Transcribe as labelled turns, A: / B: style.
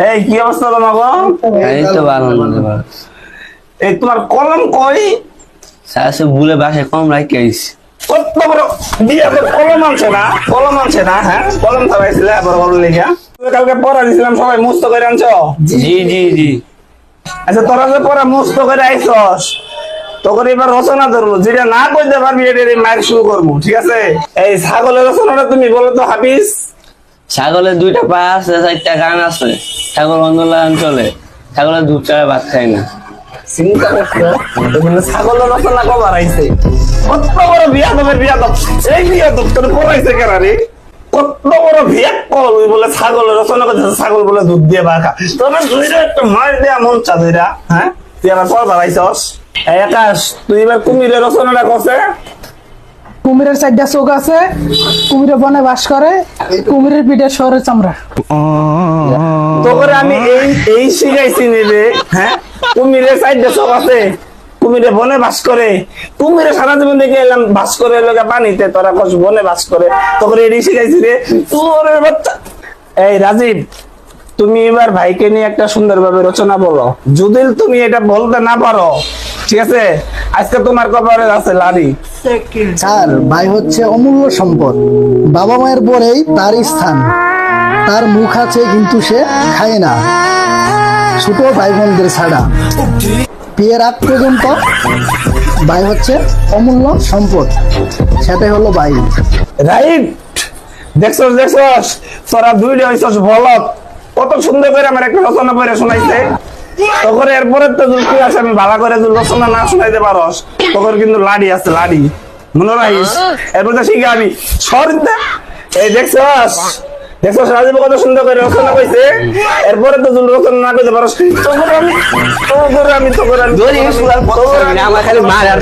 A: এই কি অবস্থা তোমার গো?
B: এই তো ভালো না।
A: এই তোমার কলম কই?
B: সাসে ভুলে বাসে কম রাখি আইছি।
A: কত বড় বিয়ে কলম আনছে না? কলম আনছে না? হ্যাঁ কলম ধরাইছিলে বড় বড় লেখা। তুমি কালকে পড়া দিছিলাম সবাই মুস্ত করে আনছো?
B: জি জি জি।
A: আচ্ছা তোরা যে পড়া মুস্ত করে আইছস তোকে এবার রচনা ধরবো, যেটা না কইতে পারবি এটা মায়ের শুরু করবো, ঠিক আছে? এই ছাগলের রচনাটা তুমি বলো তো হাফিজ।
B: ছাগলের দুইটা পা আছে, চারটা কান আছে। ছাগল অন্ধলান চলে। ছাগলের দুধ ছাড়া ভাত খায় না।
A: চিন্তা করছো ছাগলের রচনা কবার আইছে? কত বড় বিয়াদব এই বিয়াদব তোর পড়াইছে কেন রে? কত বড় ভিয়াক কল বলে ছাগলের রচনা করতেছে, ছাগল বলে দুধ দিয়ে বাখা। তবে দুইটা একটা মার দেয়া মন চা দুইটা, হ্যাঁ তুই আবার পড়বার আইছস। এই আকাশ তুই এবার কুমিরের রচনাটা করছে।
C: কুমিরের চারটা চোখ আছে, কুমিরে বনে বাস করে, কুমিরের পিঠে শহরের চামড়া।
A: তোকে আমি এই শিখাইছি নিবে, হ্যাঁ কুমিরের চারটা চোখ আছে, কুমিরে বনে বাস করে, কুমিরে সারা জীবন দেখে এলাম বাস করে লোকে পানিতে, তোরা কস বনে বাস করে, তোকে এটাই শিখাইছি রে তোর বাচ্চা। এই রাজীব তুমি এবার ভাইকে নিয়ে একটা সুন্দরভাবে রচনা বলো, যদি তুমি এটা বলতে না পারো ঠিক আছে আজকে তোমার কপালে আছে লাড়ি।
D: স্যার, ভাই হচ্ছে অমূল্য সম্পদ। বাবা মায়ের পরেই তার স্থান। তার মুখ আছে কিন্তু সে খায় না, ছোট ভাই বোনদের ছাড়া। বিয়ের আগ পর্যন্ত ভাই হচ্ছে অমূল্য সম্পদ, সেটাই হলো ভাই।
A: রাইট, দেখছস তোরা দুইটা হইছস বলত। কত সুন্দর করে আমার একটা রচনা পড়ে শোনাইছে। তখন এরপরে তো কি আছে, আমি ভালো করে রচনা না শোনাইতে পারস তখন কিন্তু লাড়ি আছে, লাড়ি মনে রাখিস। এরপর তো শিখাবি সরতে। এই দেখছস রাজীব কত সুন্দর করে রচনা কইছে, এরপরে তো রচনা না করতে পারস তখন আমি
B: আমার খালি মার আর